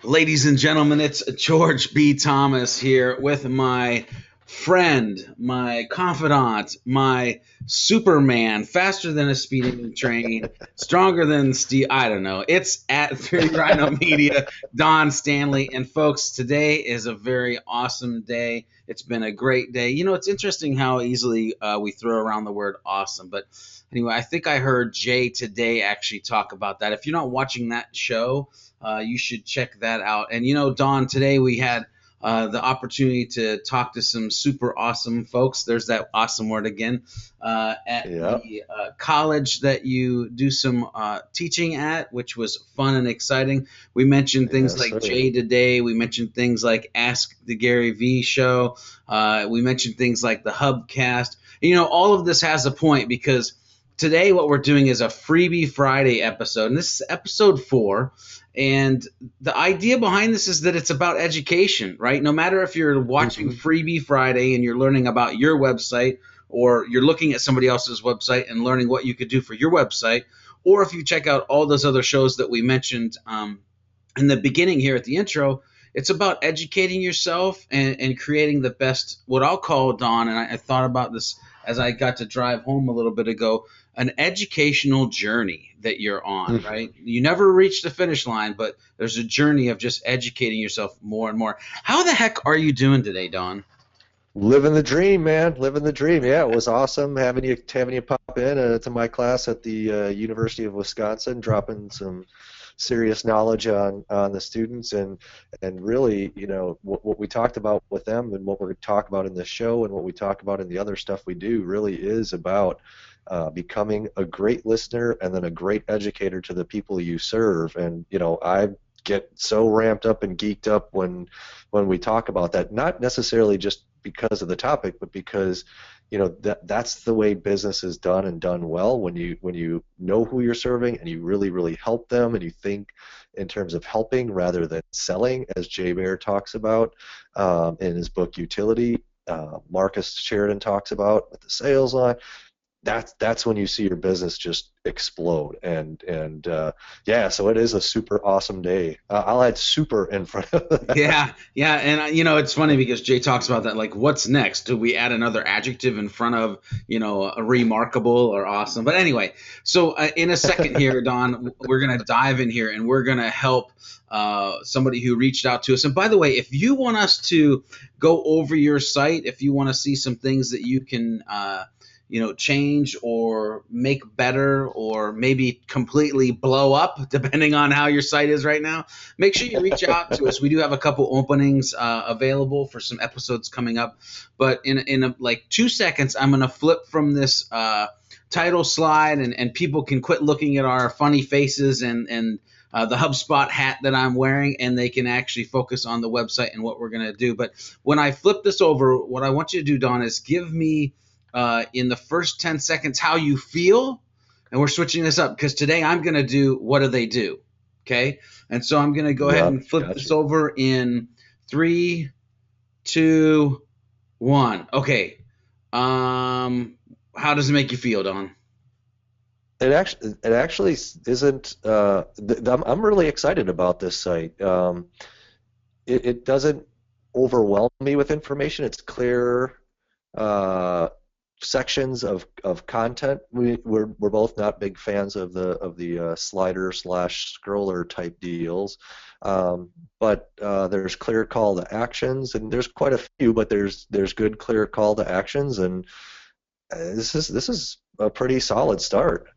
Ladies and gentlemen, it's George B. Thomas here with my friend, my confidant, my Superman, faster than a speeding train, stronger than Steve. I don't know. It's at 3 Rhino Media, Don Stanley. And folks, today is a very awesome day. It's been a great day. You know, it's interesting how easily we throw around the word awesome. But anyway, I think I heard Jay today actually talk about that. If you're not watching that show, you should check that out. And you know, Don, today we had the opportunity to talk to some super awesome folks. There's that awesome word again. At Yep. the college that you do some teaching at, which was fun and exciting. We mentioned things Yes, like sir. Jay Today. We mentioned things like Ask the Gary V Show. We mentioned things like the Hubcast. You know, all of this has a point because today what we're doing is a Freebie Friday episode, and this is episode 4. And the idea behind this is that it's about education, right? No matter if you're watching hmm Freebie Friday and you're learning about your website, or you're looking at somebody else's website and learning what you could do for your website, or if you check out all those other shows that we mentioned in the beginning here at the intro, it's about educating yourself and creating the best, what I'll call, Don, and I thought about this as I got to drive home a little bit ago, an educational journey that you're on, right? You never reach the finish line, but there's a journey of just educating yourself more and more. How the heck are you doing today, Don? Living the dream, man. Living the dream. Yeah, it was awesome having you pop in to my class at the University of Wisconsin, dropping some serious knowledge on the students and really, what we talked about with them and what we're talk about in the show and what we talk about in the other stuff we do really is about becoming a great listener and then a great educator to the people you serve. And I get so ramped up and geeked up when we talk about that, not necessarily just because of the topic, but because that's the way business is done and done well when you know who you're serving and you really help them and you think in terms of helping rather than selling, as Jay Baer talks about in his book Utility. Marcus Sheridan talks about with the sales line. That's when you see your business just explode and yeah, so it is a super awesome day. I'll add super in front of that. Yeah, and you know it's funny because Jay talks about that. Like, what's next? Do we add another adjective in front of a remarkable or awesome? But anyway, so in a second here, Don, we're gonna dive in here and we're gonna help somebody who reached out to us. And by the way, if you want us to go over your site, if you want to see some things that you can change or make better or maybe completely blow up depending on how your site is right now, make sure you reach out to us. We do have a couple openings available for some episodes coming up, but in like 2 seconds I'm going to flip from this title slide and people can quit looking at our funny faces and the HubSpot hat that I'm wearing, and they can actually focus on the website and what we're going to do. But when I flip this over, what I want you to do, Don, is give me in the first 10 seconds how you feel. And we're switching this up because today I'm going to do what do they do? Okay. And so I'm going to go ahead Yep, and flip this gotcha. over in 3, 2, 1. Okay. How does it make you feel, Don? It actually isn't. I'm really excited about this site. It doesn't overwhelm me with information. It's clear uh, sections of content. We're both not big fans of the slider slash scroller type deals, but there's clear call to actions, and there's quite a few, but there's good clear call to actions, and this is a pretty solid start.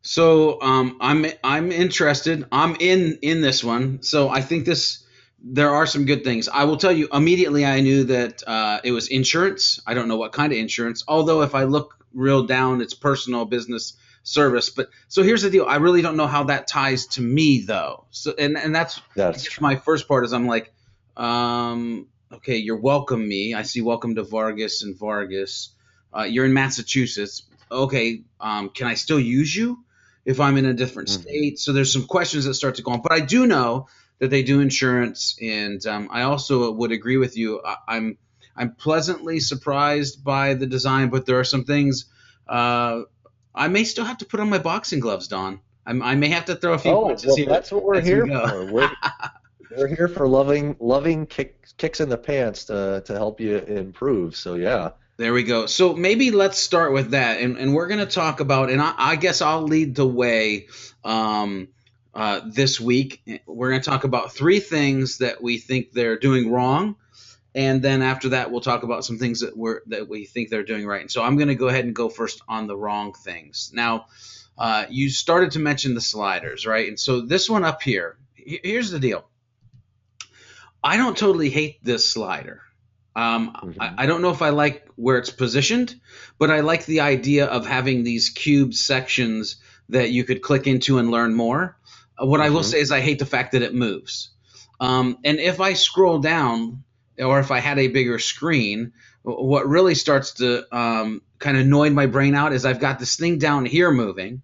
So I'm interested. I'm in this one. So I think this there are some good things. I will tell you immediately. I knew that it was insurance. I don't know what kind of insurance. Although if I look real down, it's personal business service. But so here's the deal. I really don't know how that ties to me though. So and that's I That's guess true. my first part is I'm like, okay, you're welcome me. I see welcome to Vargas and Vargas. You're in Massachusetts. Okay, can I still use you if I'm in a different hmm state? So there's some questions that start to go on. But I do know that they do insurance, and I also would agree with you. I'm pleasantly surprised by the design, but there are some things uh, I may still have to put on my boxing gloves, Don. I may have to throw a few Oh, punches well, here that's what we're as we here go. for. They're here for loving kicks in the pants to help you improve. So yeah. There we go. So maybe let's start with that, and we're going to talk about, and I guess I'll lead the way this week. We're going to talk about three things that we think they're doing wrong, and then after that, we'll talk about some things that we think they're doing right. And so I'm going to go ahead and go first on the wrong things. Now, you started to mention the sliders, right? And so this one up here, here's the deal. I don't totally hate this slider. I don't know if I like where it's positioned, but I like the idea of having these cube sections that you could click into and learn more. What I will say is I hate the fact that it moves. And if I scroll down, or if I had a bigger screen, what really starts to kind of annoy my brain out is I've got this thing down here moving,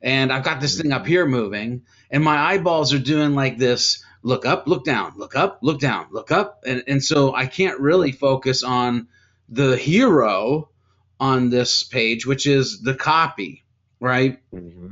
and I've got this thing up here moving, and my eyeballs are doing like this. Look up, look down, look up, look down, look up. And so I can't really focus on the hero on this page, which is the copy, right?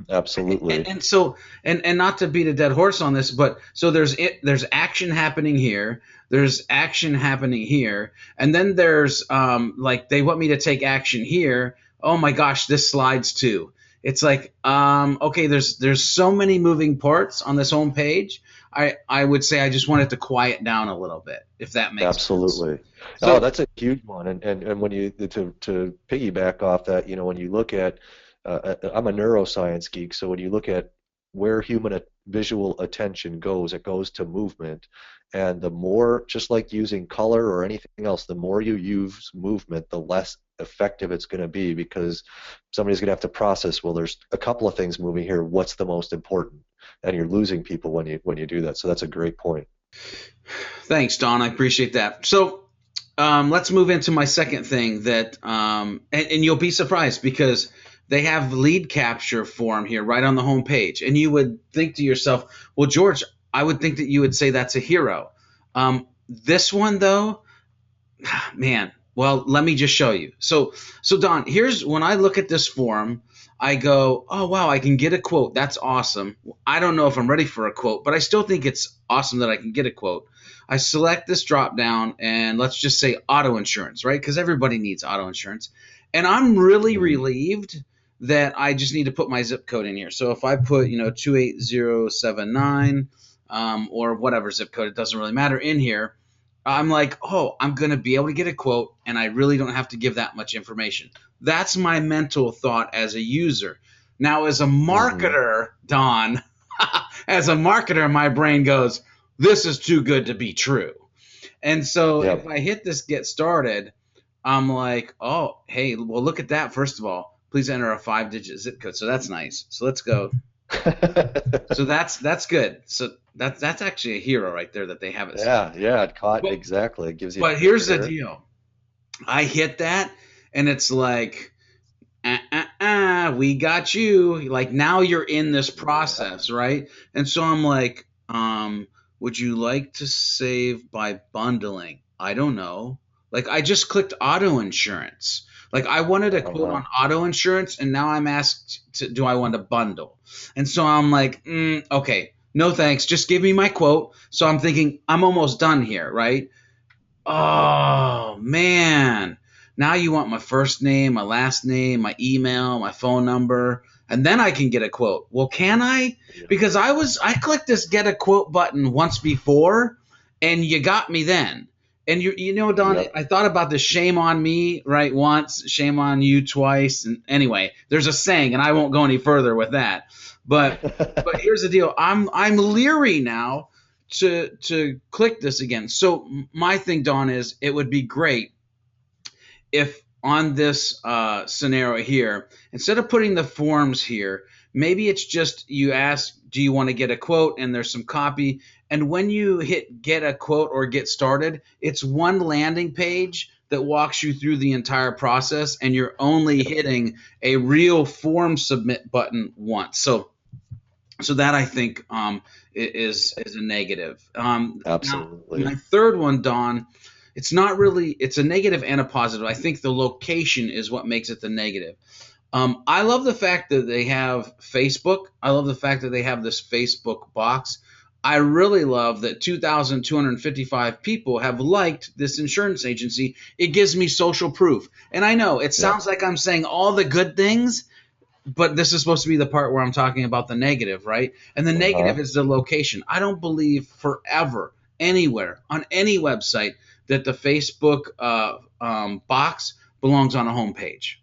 Absolutely. And so, and not to beat a dead horse on this, but so there's action happening here. There's action happening here. And then there's like they want me to take action here. Oh my gosh, this slides too. It's like, okay, there's so many moving parts on this home page. I would say I just want it to quiet down a little bit, if that makes Absolutely. sense. So, Oh, that's a huge one. And when you to piggyback off that, when you look at I'm a neuroscience geek, so when you look at where human visual attention goes, it goes to movement. And the more, just like using color or anything else, the more you use movement, the less effective it's going to be, because somebody's going to have to process, well, there's a couple of things moving here. What's the most important? And you're losing people when you do that. So that's a great point. Thanks, Don. I appreciate that. So let's move into my second thing that, and you'll be surprised because they have lead capture form here right on the home page. And you would think to yourself, well, George, I would think that you would say that's a hero. This one, though, man, well, let me just show you. So Don, here's when I look at this form, I go, oh, wow, I can get a quote. That's awesome. I don't know if I'm ready for a quote, but I still think it's awesome that I can get a quote. I select this drop down and let's just say auto insurance, right? Because everybody needs auto insurance. And I'm really relieved that I just need to put my zip code in here. So if I put, 28079 or whatever zip code, it doesn't really matter, in here, I'm like, oh, I'm going to be able to get a quote, and I really don't have to give that much information. That's my mental thought as a user. Now, as a marketer, Don, as a marketer, my brain goes, this is too good to be true. And so if I hit this get started, I'm like, oh, hey, well, look at that. First of all, please enter a 5-digit zip code. So that's nice. So let's go. So that's good. So that's actually a hero right there that they have it. Yeah, it caught exactly. It gives you. But here's the deal. I hit that, and it's like, we got you. Like, now you're in this process, right? And so I'm like, would you like to save by bundling? I don't know. Like, I just clicked auto insurance. Like, I wanted a quote on auto insurance, and now I'm asked, do I want to bundle? And so I'm like, okay, no thanks. Just give me my quote. So I'm thinking, I'm almost done here, right? Oh, man. Now you want my first name, my last name, my email, my phone number, and then I can get a quote. Well, can I? Because I clicked this get a quote button once before, and you got me then. And Don, I thought about this, shame on me, right, once, shame on you twice. And anyway, there's a saying, and I won't go any further with that. But here's the deal. I'm leery now to click this again. So my thing, Don, is it would be great if on this scenario here, instead of putting the forms here, maybe it's just you ask, do you want to get a quote? And there's some copy. And when you hit get a quote or get started, it's one landing page that walks you through the entire process, and you're only hitting a real form submit button once. So that, I think, is a negative. Absolutely. Now, my third one, Don, it's not really – it's a negative and a positive. I think the location is what makes it the negative. I love the fact that they have Facebook. I love the fact that they have this Facebook box. I really love that 2,255 people have liked this insurance agency. It gives me social proof. And I know it Yeah. sounds like I'm saying all the good things, but this is supposed to be the part where I'm talking about the negative, right? And the Uh-huh. negative is the location. I don't believe forever, anywhere, on any website, that the Facebook box belongs on a homepage.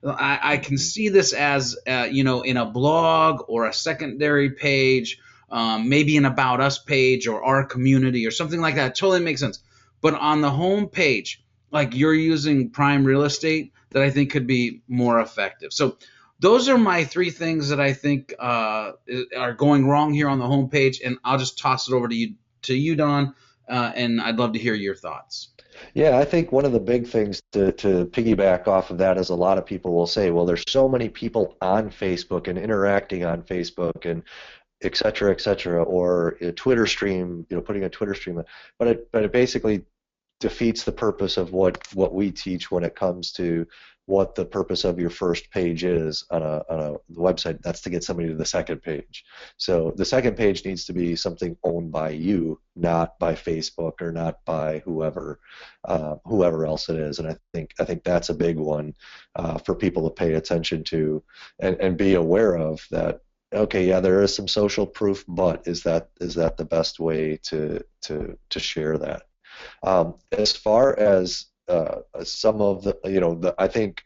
I can Mhm. see this as, in a blog or a secondary page, maybe an About Us page or our community or something like that. It totally makes sense. But on the home page, like you're using prime real estate, that I think could be more effective. So those are my three things that I think are going wrong here on the homepage, and I'll just toss it over to you, Don, and I'd love to hear your thoughts. Yeah, I think one of the big things to piggyback off of that is a lot of people will say, well, there's so many people on Facebook and interacting on Facebook and et cetera, or a Twitter stream, putting a Twitter stream, but it basically defeats the purpose of what we teach when it comes to what the purpose of your first page is on a website. That's to get somebody to the second page. So the second page needs to be something owned by you, not by Facebook or not by whoever else it is. And I think that's a big one for people to pay attention to and be aware of that. Okay, yeah, there is some social proof, but is that the best way to share that? As far as some of I think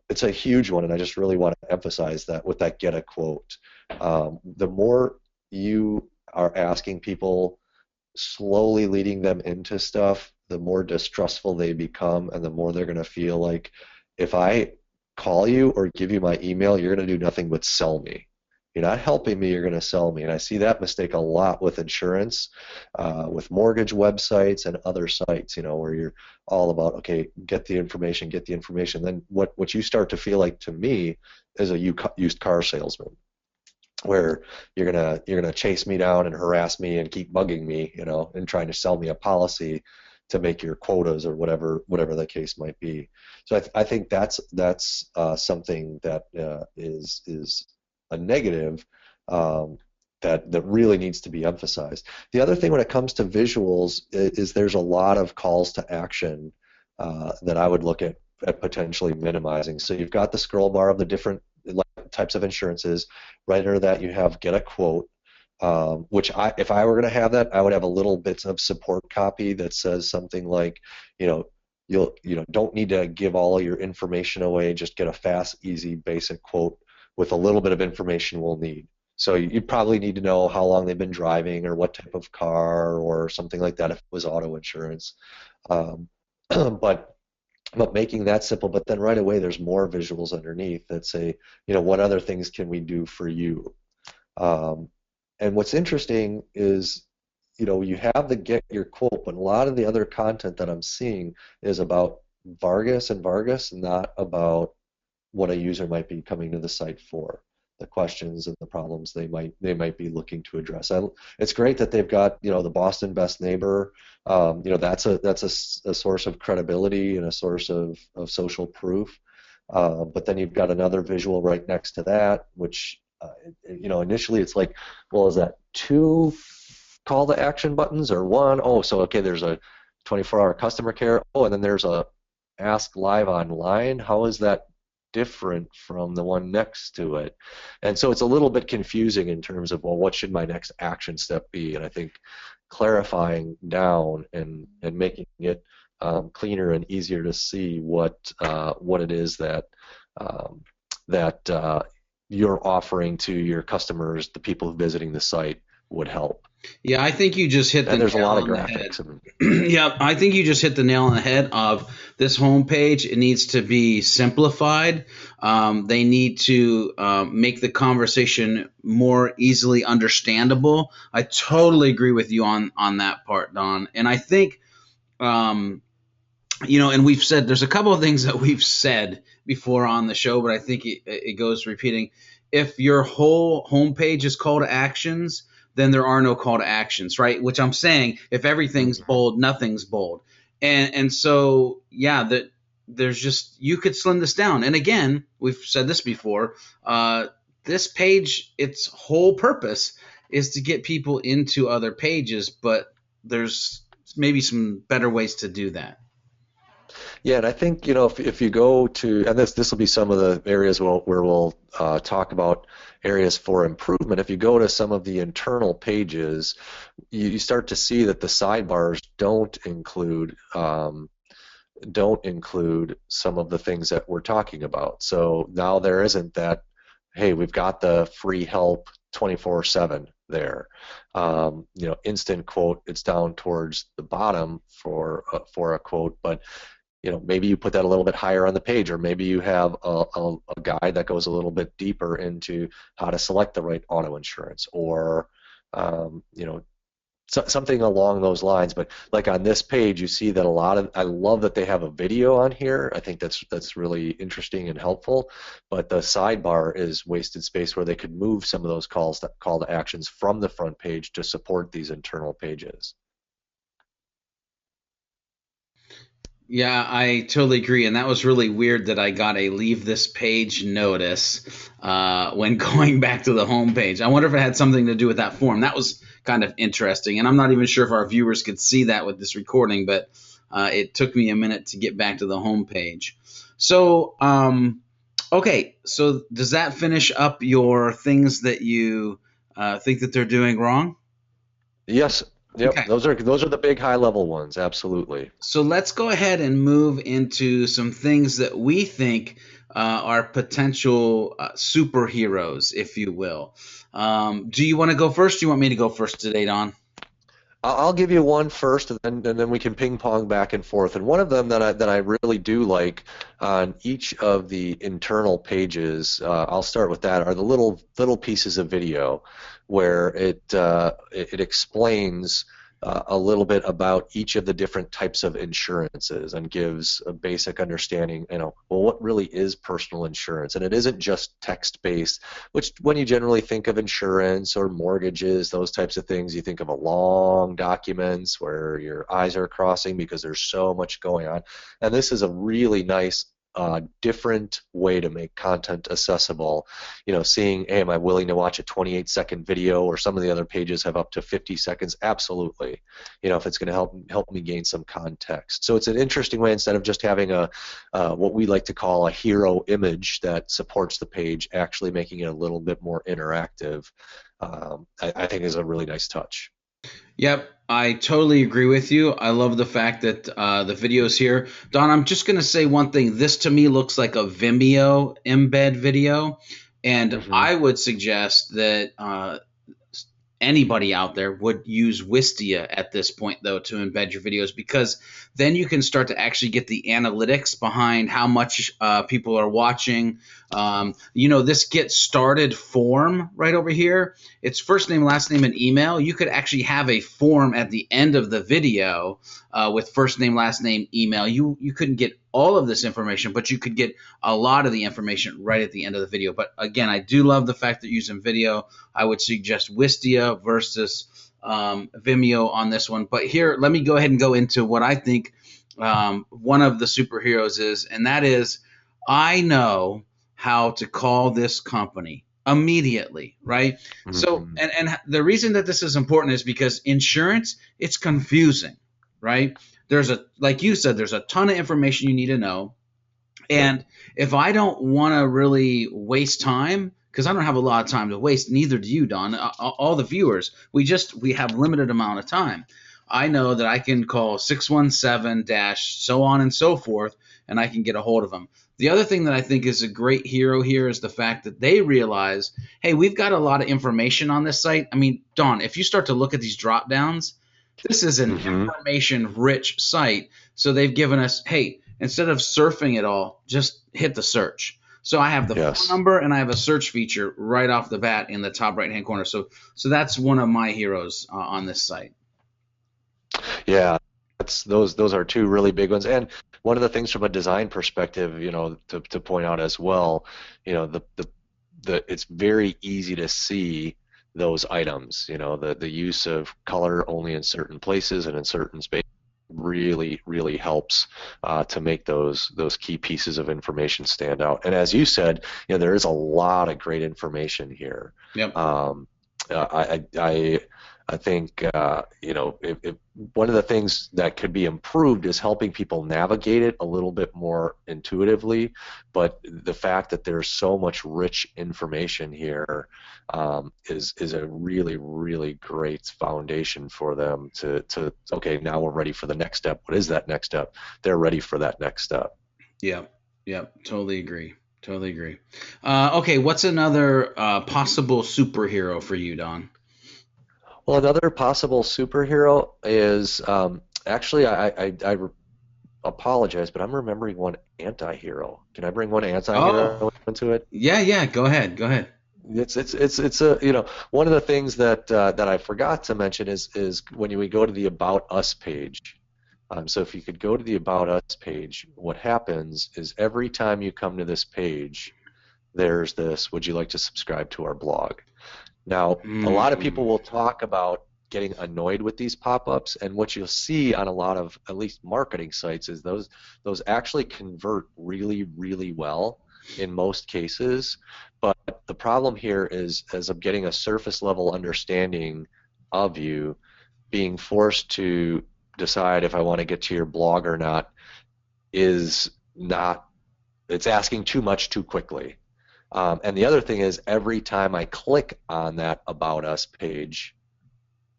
it's a huge one, and I just really want to emphasize that with that get a quote. The more you are asking people, slowly leading them into stuff, the more distrustful they become, and the more they're going to feel like if I call you or give you my email, you're going to do nothing but sell me. You're not helping me, you're going to sell me. And I see that mistake a lot with insurance, with mortgage websites and other sites, where you're all about, okay, get the information, get the information. Then what you start to feel like to me is a used car salesman, where you're gonna chase me down and harass me and keep bugging me, and trying to sell me a policy to make your quotas or whatever the case might be. So I think that's something that is a negative that really needs to be emphasized. The other thing when it comes to visuals is there's a lot of calls to action that I would look at potentially minimizing. So you've got the scroll bar of the different types of insurances. Right under that you have get a quote, which if I were going to have that, I would have a little bit of support copy that says something like, you'll don't need to give all of your information away, just get a fast, easy, basic quote with a little bit of information we'll need. So you probably need to know how long they've been driving or what type of car or something like that if it was auto insurance. Um, but making that simple, but then right away there's more visuals underneath that say, what other things can we do for you? Um, and what's interesting is, you have the get your quote, but a lot of the other content that I'm seeing is about Vargas and Vargas, not about what a user might be coming to the site for, the questions and the problems they might be looking to address. It's great that they've got the Boston Best Neighbor. That's a source of credibility and a source of social proof. But then you've got another visual right next to that, which initially it's like, well, is that two call to action buttons or one? Oh, so okay, there's a 24-hour customer care. Oh, and then there's a ask live online. How is that different from the one next to it? And so it's a little bit confusing in terms of, well, what should my next action step be? And I think clarifying down and making it cleaner and easier to see what it is that you're offering to your customers, the people visiting the site, would help. Yeah, I think you just hit the And there's a nail lot of on the head. graphics. And, Yeah, I think you just hit the nail on the head of this homepage. It needs to be simplified. They need to make the conversation more easily understandable. I totally agree with you on that part, Don. And I think, and we've said there's a couple of things that we've said before on the show, but I think it goes repeating. If your whole homepage is call to actions, then there are no call to actions, right? Which I'm saying, if everything's Mhm. bold, nothing's bold. And so, yeah, that there's just, you could slim this down. And again, we've said this before. This page, its whole purpose is to get people into other pages, but there's maybe some better ways to do that. Yeah, and I think, if you go to, and this will be some of the areas where we'll talk about areas for improvement. If you go to some of the internal pages, you start to see that the sidebars don't include some of the things that we're talking about. So now there isn't that, hey, we've got the free help 24/7 there. Instant quote, it's down towards the bottom for a quote, but maybe you put that a little bit higher on the page, or maybe you have a guide that goes a little bit deeper into how to select the right auto insurance, or something along those lines. But like on this page, you see that I love that they have a video on here. I think that's really interesting and helpful. But the sidebar is wasted space where they could move some of those call to actions from the front page to support these internal pages. Yeah, I totally agree. And that was really weird that I got a leave this page notice when going back to the home page. I wonder if it had something to do with that form. That was kind of interesting. And I'm not even sure if our viewers could see that with this recording, but it took me a minute to get back to the home page. So, okay. So does that finish up your things that you think that they're doing wrong? Yes. Yep. Okay. Those are the big high level ones. Absolutely. So let's go ahead and move into some things that we think are potential superheroes, if you will. Do you want to go first? Do you want me to go first today, Don? I'll give you one first, and then we can ping pong back and forth. And one of them that I really do like on each of the internal pages, I'll start with that, are the little pieces of video where it explains a little bit about each of the different types of insurances and gives a basic understanding, well, what really is personal insurance? And it isn't just text-based, which when you generally think of insurance or mortgages, those types of things, you think of a long documents where your eyes are crossing because there's so much going on. And this is a really nice different way to make content accessible. Seeing, hey, am I willing to watch a 28-second video, or some of the other pages have up to 50 seconds? Absolutely. If it's going to help me gain some context. So it's an interesting way, instead of just having a what we like to call a hero image that supports the page, actually making it a little bit more interactive. I think is a really nice touch. Yep, I totally agree with you. I love the fact that the video's here. Don, I'm just going to say one thing. This to me looks like a Vimeo embed video, and I would suggest that anybody out there would use Wistia at this point, though, to embed your videos, because then you can start to actually get the analytics behind how much people are watching. This get started form right over here. It's first name, last name, and email. You could actually have a form at the end of the video with first name, last name, email. You couldn't get all of this information, but you could get a lot of the information right at the end of the video. But again, I do love the fact that you're using video. I would suggest Wistia versus Vimeo on this one. But here, let me go ahead and go into what I think one of the superheroes is, and that is, I know how to call this company immediately, right? So, and the reason that this is important is because insurance, it's confusing, right? Like you said, there's a ton of information you need to know. And if I don't want to really waste time, because I don't have a lot of time to waste, neither do you, Don, all the viewers, we have limited amount of time. I know that I can call 617 so on and so forth, and I can get a hold of them. The other thing that I think is a great hero here is the fact that they realize, hey, we've got a lot of information on this site. I mean, Don, if you start to look at these drop downs, this is an information-rich site. So they've given us, hey, instead of surfing it all, just hit the search. So I have the phone number and I have a search feature right off the bat in the top right-hand corner. So that's one of my heroes on this site. Yeah, those are two really big ones. And one of the things from a design perspective, to point out as well, it's very easy to see those items. The use of color only in certain places and in certain spaces really helps to make those key pieces of information stand out. And as you said, there is a lot of great information here. Yep. I think if one of the things that could be improved is helping people navigate it a little bit more intuitively. But the fact that there's so much rich information here is a really really great foundation for them to okay, now we're ready for the next step. What is that next step? They're ready for that next step. Yeah, yeah, totally agree. Totally agree. Okay, what's another possible superhero for you, Don? Well, another possible superhero is actually I apologize, but I'm remembering one anti-hero. Can I bring one Oh, anti-hero into it? yeah, yeah. Go ahead. Go ahead. It's a one of the things that I forgot to mention is when we go to the About Us page. So if you could go to the About Us page, what happens is every time you come to this page, there's this, would you like to subscribe to our blog? Now, a lot of Mm, people will talk about getting annoyed with these pop-ups, and what you'll see on a lot of at least marketing sites is those actually convert really, really well in most cases. But the problem here is as I'm getting a surface level understanding of you, being forced to decide if I want to get to your blog or not is not, it's asking too much too quickly. And the other thing is, every time I click on that About Us page,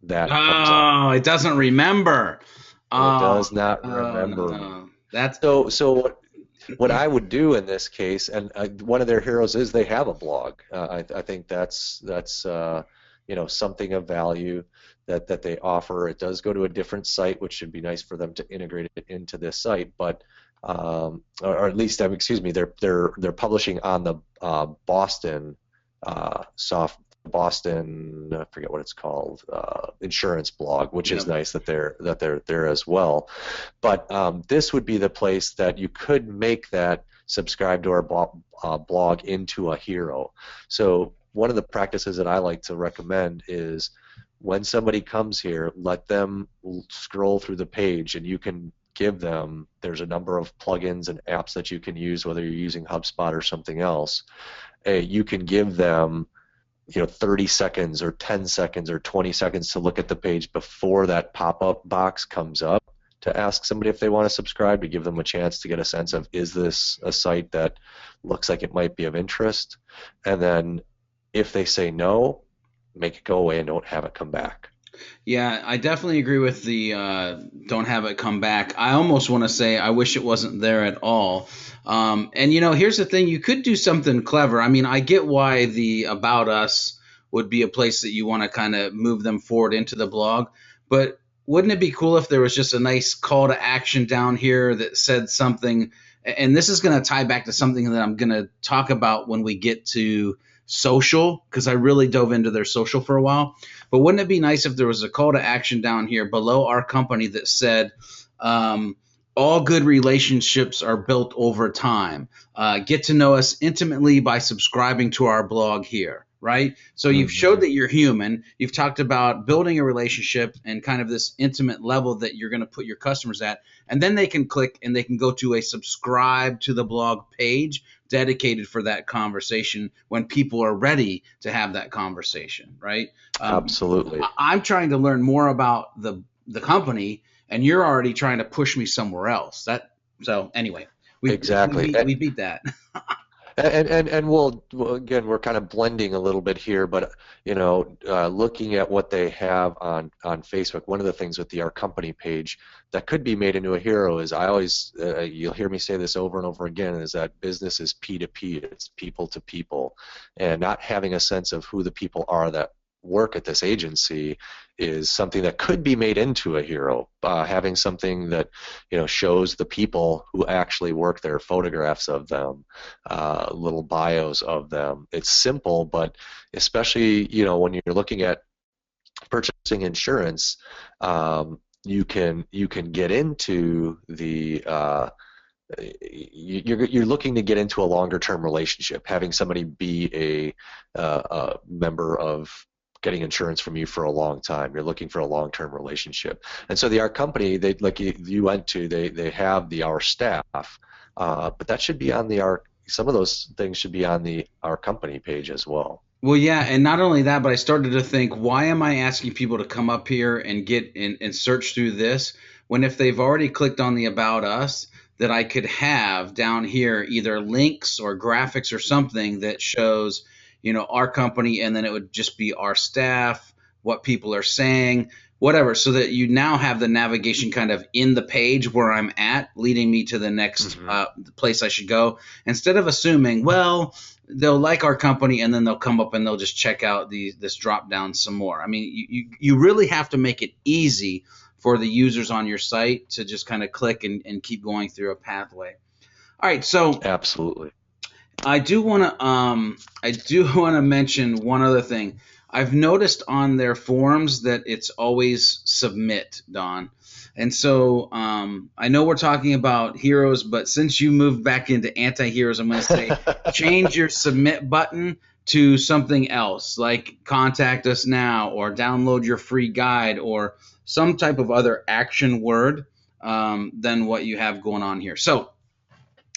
that comes up. oh, it doesn't remember. It Oh, does not oh no, remember. no. That's So what I would do in this case, and one of their heroes is they have a blog. I think that's something of value that they offer. It does go to a different site, which should be nice for them to integrate it into this site, but or at least excuse me, they're publishing on the Boston soft Boston, I forget what it's called, insurance blog, which is yep. nice that they're there as well. But this would be the place that you could make that subscribe to our blog into a hero. So one of the practices that I like to recommend is when somebody comes here, let them scroll through the page, and you can give them, there's a number of plugins and apps that you can use, whether you're using HubSpot or something else. You can give them 30 seconds or 10 seconds or 20 seconds to look at the page before that pop-up box comes up, to ask somebody if they want to subscribe, to give them a chance to get a sense of, is this a site that looks like it might be of interest? And then if they say no, make it go away and don't have it come back. Yeah, I definitely agree with the don't have it come back. I almost want to say I wish it wasn't there at all. And here's the thing: you could do something clever. I mean, I get why the About Us would be a place that you want to kind of move them forward into the blog, but wouldn't it be cool if there was just a nice call to action down here that said something? And this is going to tie back to something that I'm going to talk about when we get to social, because I really dove into their social for a while. But wouldn't it be nice if there was a call to action down here below our company that said, all good relationships are built over time. Get to know us intimately by subscribing to our blog here, right? So you've showed Hmm. that you're human. You've talked about building a relationship and kind of this intimate level that you're going to put your customers at. And then they can click and they can go to a subscribe to the blog page dedicated for that conversation when people are ready to have that conversation, right? Um, Absolutely. I'm trying to learn more about the company, and you're already trying to push me somewhere else. So anyway, Exactly. we beat that. And we'll again, we're kind of blending a little bit here, but looking at what they have on Facebook, one of the things with our company page that could be made into a hero is, I always you'll hear me say this over and over again, is that business is P2P, it's people to people, and not having a sense of who the people are that work at this agency is something that could be made into a hero. Having something that shows the people who actually work there, photographs of them, little bios of them. It's simple, but especially when you're looking at purchasing insurance, you can get into the you're looking to get into a longer term relationship. Having somebody be a member of getting insurance from you for a long time, you're looking for a long term relationship. And so our company, they, like you went to, they have the our staff, but that should be on the our, some of those things should be on the our company page as well. Well, yeah, and not only that, but I started to think, why am I asking people to come up here and get and search through this when if they've already clicked on the About Us, that I could have down here either links or graphics or something that shows, our company, and then it would just be our staff, what people are saying, whatever, so that you now have the navigation kind of in the page where I'm at, leading me to the next Hmm. place I should go, instead of assuming, well, they'll like our company and then they'll come up and they'll just check out this drop down some more. I mean, you really have to make it easy for the users on your site to just kind of click and keep going through a pathway. All right, so Absolutely. I do want to mention one other thing. I've noticed on their forums that it's always submit, Don. And so I know we're talking about heroes, but since you moved back into anti-heroes, I'm going to say change your submit button to something else, like contact us now or download your free guide or some type of other action word than what you have going on here. So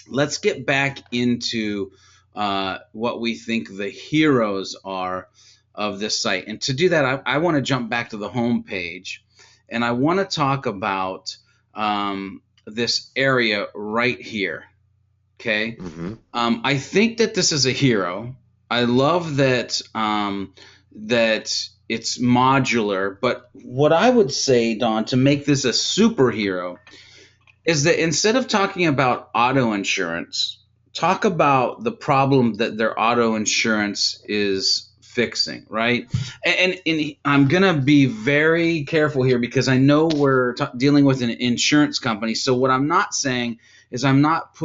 let's get back into what we think the heroes are of this site. And to do that, I want to jump back to the home page, and I want to talk about this area right here. Okay. Hmm. I think that this is a hero. I love that it's modular, but what I would say, Don, to make this a superhero is that instead of talking about auto insurance, talk about the problem that their auto insurance is fixing, right? And I'm going to be very careful here because I know we're dealing with an insurance company. So what I'm not saying is I'm not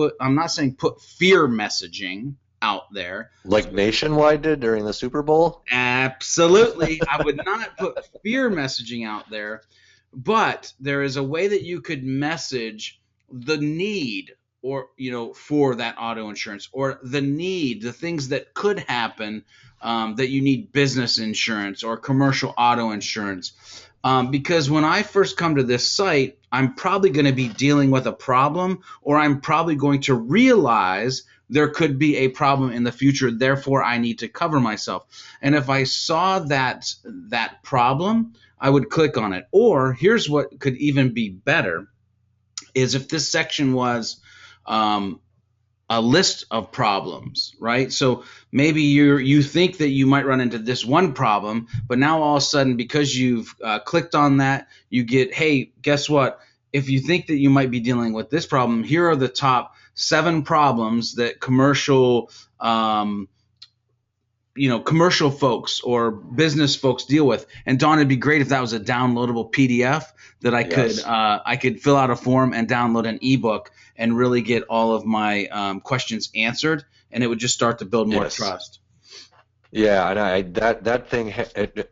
saying put fear messaging out there. Like Nationwide did during the Super Bowl. Absolutely. I would not put fear messaging out there, but there is a way that you could message the need or for that auto insurance or the things that could happen, that you need business insurance or commercial auto insurance. Because when I first come to this site, I'm probably going to be dealing with a problem, or I'm probably going to realize there could be a problem in the future. Therefore, I need to cover myself. And if I saw that problem, I would click on it. Or here's what could even be better: is if this section was um, a list of problems, right? So maybe you think that you might run into this one problem, but now all of a sudden, because you've clicked on that, you get, hey, guess what? If you think that you might be dealing with this problem, here are the top 7 problems that commercial folks or business folks deal with. And Don, it'd be great if that was a downloadable PDF that Yes. I could fill out a form and download an ebook and really get all of my questions answered, and it would just start to build more Yes. trust. Yeah, and that thing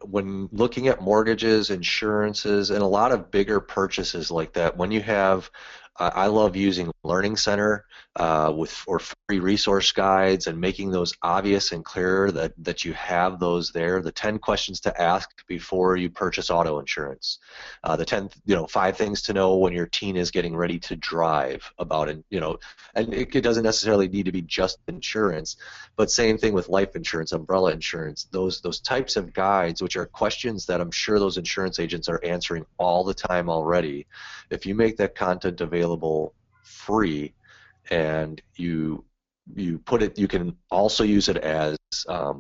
when looking at mortgages, insurances, and a lot of bigger purchases like that, when you have, I love using Learning Center with or free resource guides and making those obvious and clear that you have those there. The 10 questions to ask before you purchase auto insurance. The 10, 5 things to know when your teen is getting ready to drive about, and it doesn't necessarily need to be just insurance. But same thing with life insurance, umbrella insurance, those types of guides, which are questions that I'm sure those insurance agents are answering all the time already. If you make that content available free and you put it, you can also use it as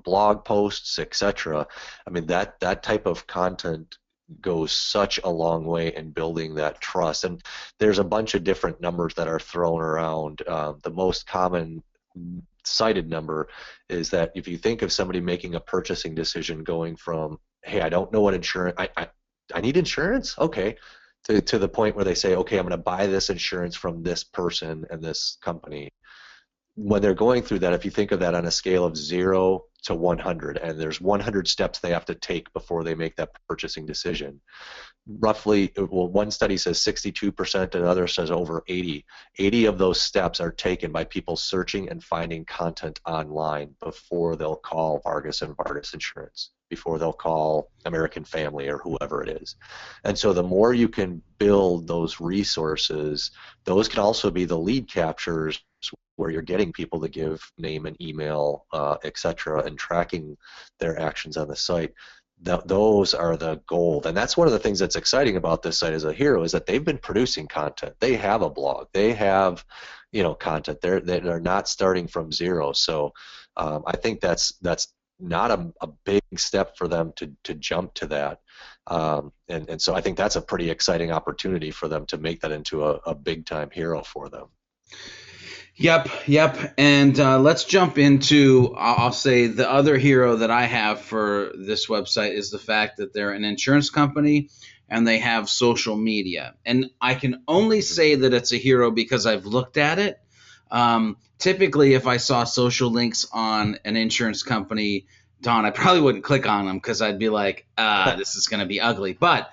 blog posts, etc. I mean that type of content goes such a long way in building that trust. And there's a bunch of different numbers that are thrown around. The most common cited number is that if you think of somebody making a purchasing decision going from, hey, I don't know what insurance, I need insurance? Okay. To the point where they say, okay, I'm going to buy this insurance from this person and this company. When they're going through that, if you think of that on a scale of 0 to 100, and there's 100 steps they have to take before they make that purchasing decision, roughly, well, one study says 62%, another says over 80. 80 of those steps are taken by people searching and finding content online before they'll call Vargas and Vargas Insurance. before they'll call American Family or whoever it is. And so the more you can build those resources, those can also be the lead captures where you're getting people to give name and email, et cetera, and tracking their actions on the site. Those are the gold. And that's one of the things that's exciting about this site as a hero is that they've been producing content. They have a blog. They have, content. They're not starting from zero. So I think that's not a big step for them to jump to that. And so I think that's a pretty exciting opportunity for them to make that into a big-time hero for them. Yep. And let's jump into, I'll say, the other hero that I have for this website is the fact that they're an insurance company and they have social media. And I can only say that it's a hero because I've looked at it. Typically, if I saw social links on an insurance company, Don, I probably wouldn't click on them because I'd be like, this is going to be ugly. But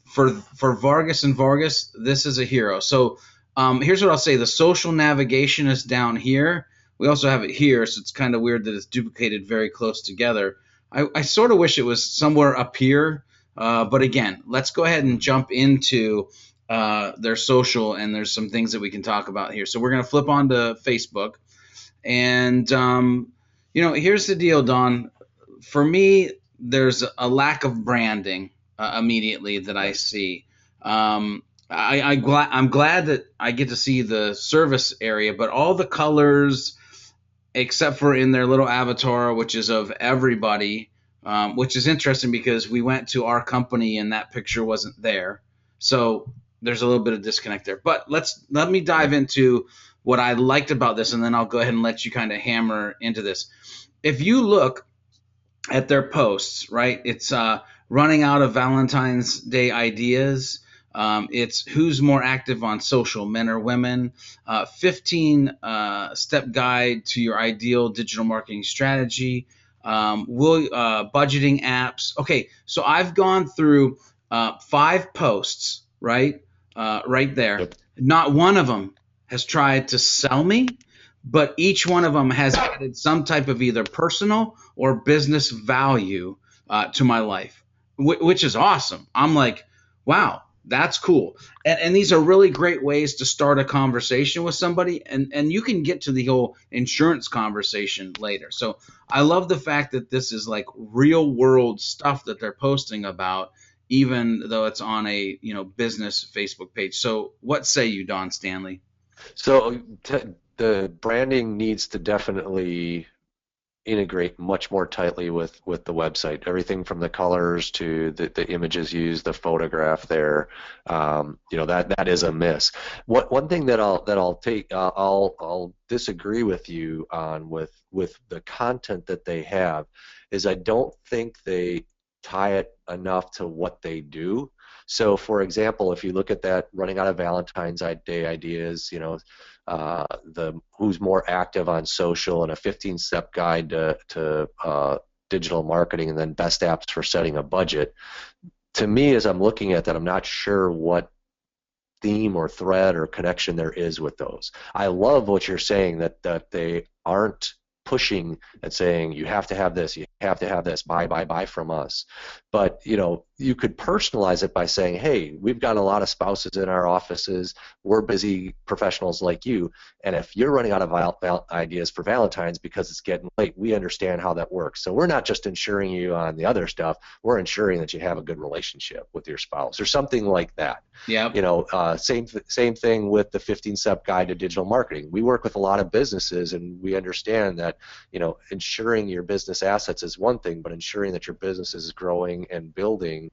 for Vargas and Vargas, this is a hero. So here's what I'll say. The social navigation is down here. We also have it here, so it's kind of weird that it's duplicated very close together. I sort of wish it was somewhere up here. But again, let's go ahead and jump into their social, and there's some things that we can talk about here. So we're going to flip on to Facebook. And, here's the deal, Don. For me, there's a lack of branding immediately that I see. I'm glad that I get to see the service area, but all the colors, except for in their little avatar, which is of everybody, which is interesting because we went to our company and that picture wasn't there. So there's a little bit of disconnect there. But let me dive into what I liked about this, and then I'll go ahead and let you kind of hammer into this. If you look at their posts, right, it's running out of Valentine's Day ideas. It's who's more active on social, men or women, 15-step guide to your ideal digital marketing strategy, budgeting apps. Okay, so I've gone through 5 posts, right there. Yep. Not one of them has tried to sell me, but each one of them has added some type of either personal or business value to my life, which is awesome. I'm like, wow, that's cool. And these are really great ways to start a conversation with somebody, and you can get to the whole insurance conversation later. So I love the fact that this is like real world stuff that they're posting about, even though it's on a business Facebook page. So what say you, Don Stanley? So the branding needs to definitely integrate much more tightly with the website. Everything from the colors to the images used, the photograph there, that is a miss. One thing that I'll disagree with you on with the content that they have is I don't think they tie it enough to what they do. So, for example, if you look at that running out of Valentine's Day ideas, the who's more active on social and a 15-step guide to digital marketing, and then best apps for setting a budget. To me, as I'm looking at that, I'm not sure what theme or thread or connection there is with those. I love what you're saying, that they aren't pushing and saying you have to have this, buy from us. But you could personalize it by saying, hey, we've got a lot of spouses in our offices, we're busy professionals like you, and if you're running out of ideas for Valentine's because it's getting late, we understand how that works. So we're not just insuring you on the other stuff, we're ensuring that you have a good relationship with your spouse or something like that. Yeah. Same thing with the 15-step guide to digital marketing. We work with a lot of businesses, and we understand that ensuring your business assets is one thing, but ensuring that your business is growing and building,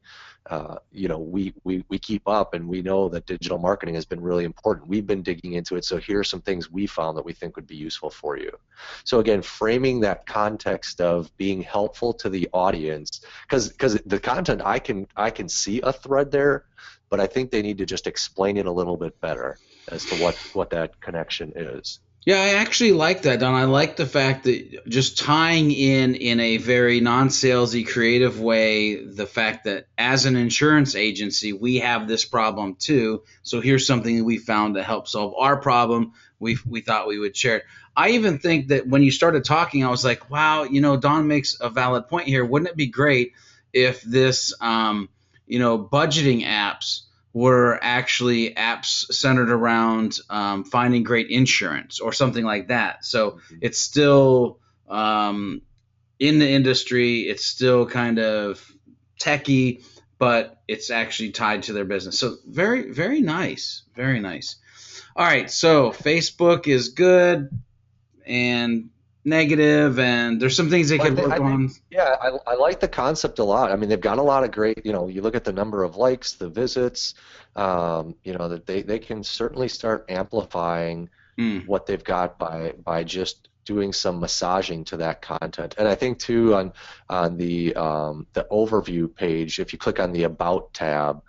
we keep up, and we know that digital marketing has been really important. We've been digging into it, so here are some things we found that we think would be useful for you. So again, framing that context of being helpful to the audience, because the content, I can see a thread there, but I think they need to just explain it a little bit better as to what that connection is. Yeah, I actually like that, Don. I like the fact that just tying in a very non-salesy, creative way, the fact that as an insurance agency, we have this problem too. So here's something that we found to help solve our problem. We thought we would share it. I even think that when you started talking, I was like, wow, Don makes a valid point here. Wouldn't it be great if this, budgeting apps were actually apps centered around finding great insurance or something like that? So it's still in the industry, it's still kind of techy, but it's actually tied to their business. So very, very nice. Very nice. All right, so Facebook is good and negative, and there's some things they Well, could work on. yeah, I like the concept a lot. I mean, they've got a lot of great, you look at the number of likes, the visits, that they can certainly start amplifying Mm, what they've got by just doing some massaging to that content. And I think too on the overview page, if you click on the About tab,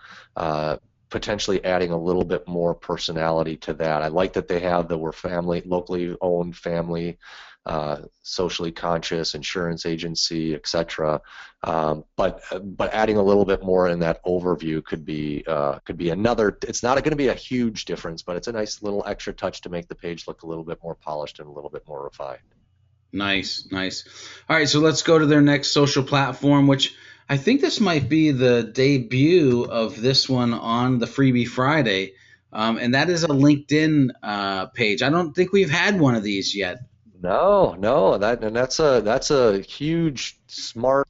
potentially adding a little bit more personality to that. I like that they have the we're family, locally owned family, socially conscious insurance agency, etc. But adding a little bit more in that overview could be another. It's not going to be a huge difference, but it's a nice little extra touch to make the page look a little bit more polished and a little bit more refined. nice, nice. All right, so let's go to their next social platform, which I think this might be the debut of this one on the Freebie Friday, and that is a LinkedIn page. I don't think we've had one of these yet. No, no, that's a huge smart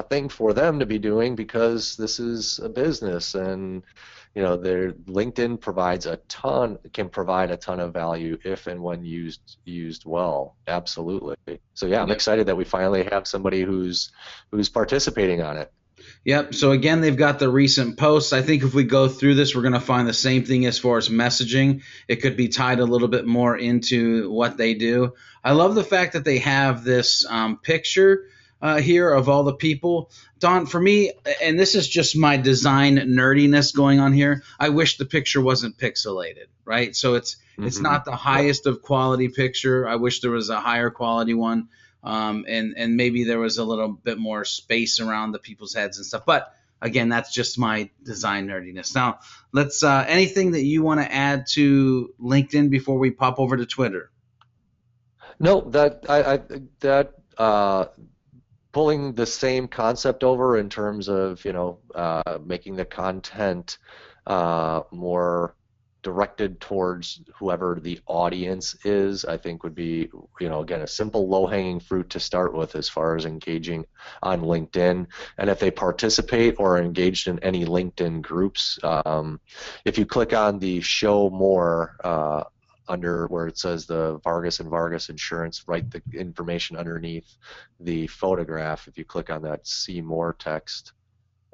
thing for them to be doing because this is a business, and their LinkedIn can provide a ton of value if and when used well. Absolutely. So yeah, I'm Yep. excited that we finally have somebody who's participating on it. Yep. So again, they've got the recent posts. I think if we go through this, we're going to find the same thing as far as messaging. It could be tied a little bit more into what they do. I love the fact that they have this picture here of all the people. Don, for me, and this is just my design nerdiness going on here. I wish the picture wasn't pixelated, right? So it's Hmm. not the Yep. highest of quality picture. I wish there was a higher quality one, and maybe there was a little bit more space around the people's heads and stuff. But again, that's just my design nerdiness. Now, let's anything that you want to add to LinkedIn before we pop over to Twitter. No, that pulling the same concept over in terms of making the content more directed towards whoever the audience is, I think would be again a simple low-hanging fruit to start with as far as engaging on LinkedIn. And if they participate or are engaged in any LinkedIn groups, if you click on the show more under where it says the Vargas and Vargas Insurance, write the information underneath the photograph. If you click on that see more text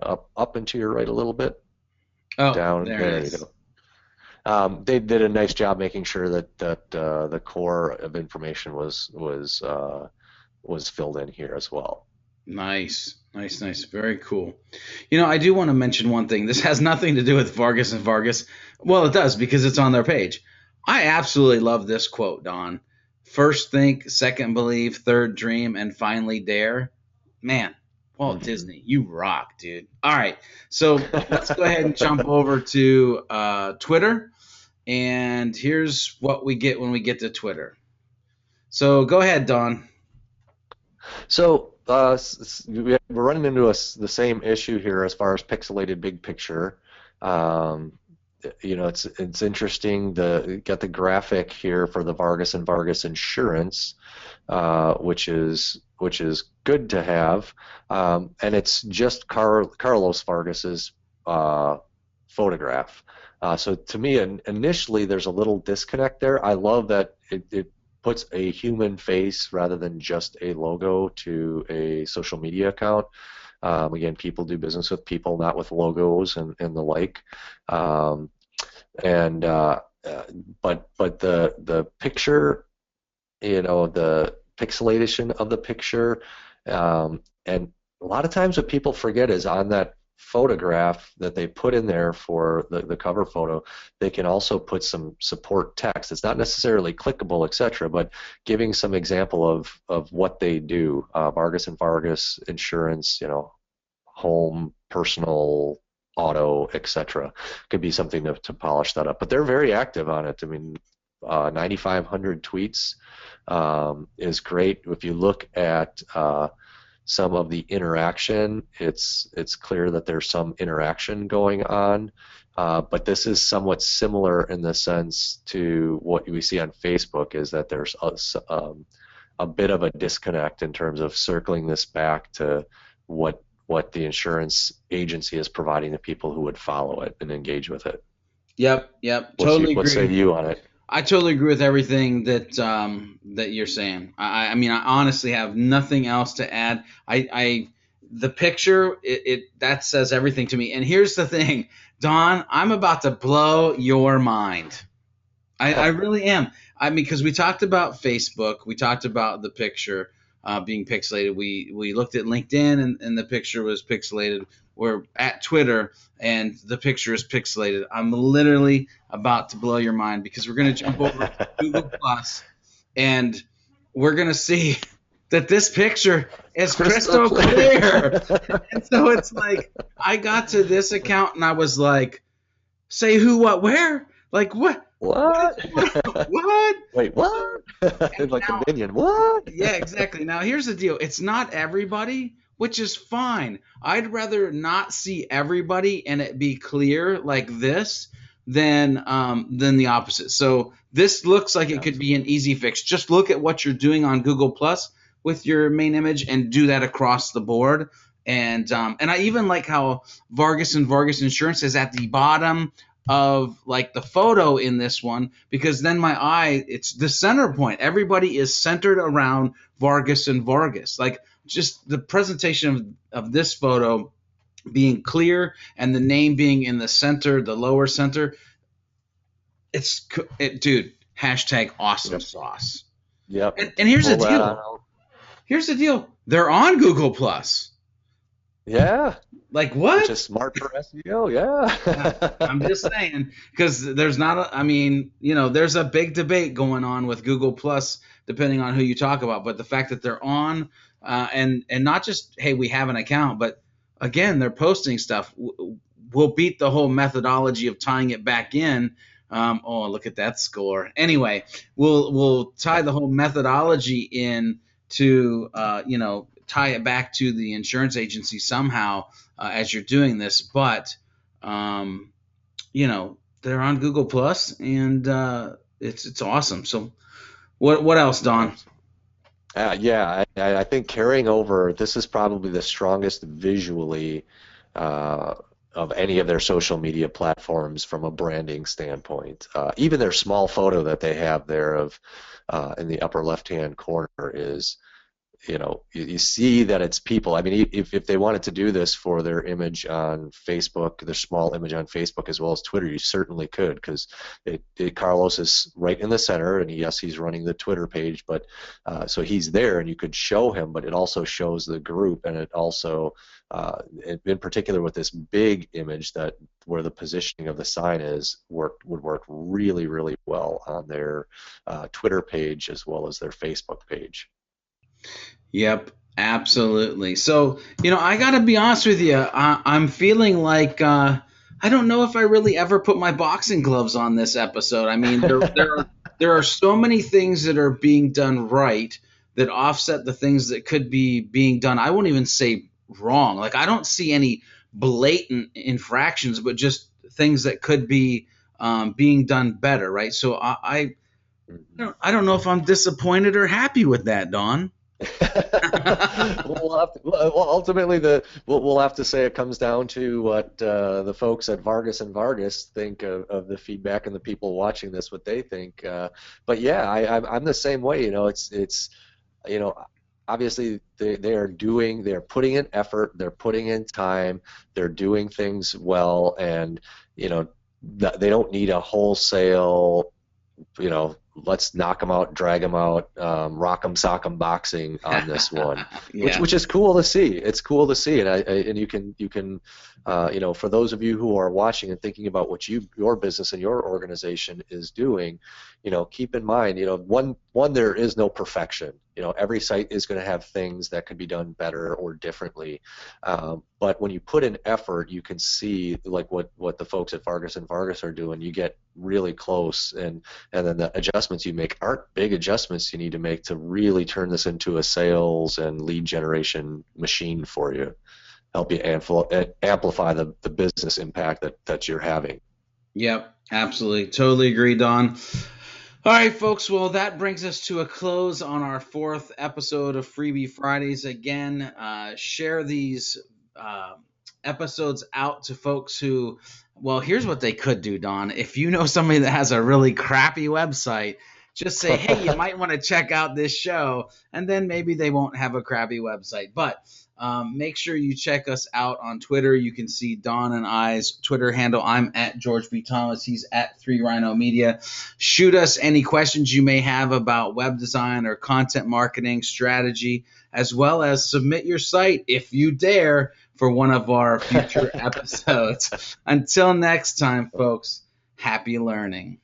up and to your right a little bit, Oh, down there it there you is. go. They did a nice job making sure that the core of information was filled in here as well. Nice, nice, nice. Very cool. I do want to mention one thing. This has nothing to do with Vargas and Vargas. Well, it does because it's on their page. I absolutely love this quote, Don. First think, second believe, third dream, and finally dare. Man, Walt Hmm. Disney, you rock, dude. All right, so let's go ahead and jump over to Twitter. And here's what we get when we get to Twitter. So go ahead, Don. So we're running into the same issue here as far as pixelated big picture. Um, it's interesting. Got the graphic here for the Vargas and Vargas Insurance, which is good to have, and it's just Carlos Vargas's photograph. So to me, initially, there's a little disconnect there. I love that it puts a human face rather than just a logo to a social media account. Again, people do business with people, not with logos and the like. Um, and but the picture, the pixelation of the picture, and a lot of times what people forget is on that photograph that they put in there for the cover photo, they can also put some support text. It's not necessarily clickable, etc., but giving some example of what they do. Vargas and Vargas Insurance, home, personal, auto, etc. Could be something to polish that up. But they're very active on it. I mean, 9,500 tweets is great. If you look at some of the interaction, it's clear that there's some interaction going on. But this is somewhat similar in the sense to what we see on Facebook, is that there's a bit of a disconnect in terms of circling this back to what the insurance agency is providing to people who would follow it and engage with it. Yep, totally agree. What say you on it? I totally agree with everything that that you're saying. I mean, I honestly have nothing else to add. The picture, that says everything to me. And here's the thing, Don, I'm about to blow your mind. I really am. I mean, because we talked about Facebook, we talked about the picture being pixelated. We looked at LinkedIn, and the picture was pixelated. We're at Twitter, and the picture is pixelated. I'm literally about to blow your mind, because we're going to jump over to Google Plus, and we're going to see that this picture is crystal clear. And so it's like, I got to this account, and I was like, say who, what, where? Like, what? What? What? Wait, what? Like a minion. What? Yeah, exactly. Now, here's the deal. It's not everybody, which is fine. I'd rather not see everybody and it be clear like this than the opposite. So this looks like it could be an easy fix. Just look at what you're doing on Google Plus with your main image and do that across the board. And I even like how Vargas and Vargas Insurance is at the bottom of like the photo in this one, because then my eye, it's the center point. Everybody is centered around Vargas and Vargas. Like, just the presentation of this photo being clear and the name being in the center, the lower center. Dude, hashtag awesome sauce. Yep. And here's the deal. Here's the deal. They're on Google Plus. Yeah. Like, what? Which is smart for SEO, yeah. I'm just saying, because there's there's a big debate going on with Google Plus, depending on who you talk about. But the fact that they're on, and not just, hey, we have an account, but again, they're posting stuff. We'll beat the whole methodology of tying it back in. Oh, look at that score. Anyway, we'll tie the whole methodology in to tie it back to the insurance agency somehow as you're doing this. But they're on Google Plus, and it's awesome. So what else, Don? I think carrying over, this is probably the strongest visually of any of their social media platforms from a branding standpoint. Even their small photo that they have there of in the upper left-hand corner is, you see that it's people. I mean, if they wanted to do this for their image on Facebook, their small image on Facebook as well as Twitter, you certainly could, because Carlos is right in the center, and yes, he's running the Twitter page, but so he's there, and you could show him, but it also shows the group, and it also, in particular with this big image that where the positioning of the sign is, would work really, really well on their Twitter page as well as their Facebook page. Yep, absolutely. So, I got to be honest with you. I'm feeling like I don't know if I really ever put my boxing gloves on this episode. I mean, there are so many things that are being done right that offset the things that could be being done. I won't even say wrong. Like, I don't see any blatant infractions, but just things that could be being done better, right? So I don't know if I'm disappointed or happy with that, Don. Ultimately, we'll have to say it comes down to what the folks at Vargas and Vargas think of the feedback, and the people watching this, what they think. But yeah, I'm the same way. It's obviously they're putting in effort, they're putting in time, they're doing things well, and they don't need a wholesale, let's knock them out, drag them out, rock 'em, sock 'em boxing on this one, Yeah. which is cool to see. It's cool to see, and you can for those of you who are watching and thinking about what your business and your organization is doing, keep in mind, one there is no perfection. every site is going to have things that could be done better or differently. But when you put in effort, you can see like what the folks at Vargas and Vargas are doing. You get really close, and then the adjustments you make aren't big adjustments you need to make to really turn this into a sales and lead generation machine for you. Help you amplify the business impact that you're having. Yep, absolutely. Totally agree, Don. All right, folks. Well, that brings us to a close on our 4th episode of Freebie Fridays. Again, share these episodes out to folks who, well, here's what they could do, Don. If you know somebody that has a really crappy website, just say, hey, you might want to check out this show, and then maybe they won't have a crappy website. But make sure you check us out on Twitter. You can see Don and I's Twitter handle. I'm at George B. Thomas. He's at 3Rhino Media. Shoot us any questions you may have about web design or content marketing strategy, as well as submit your site, if you dare, for one of our future episodes. Until next time, folks, happy learning.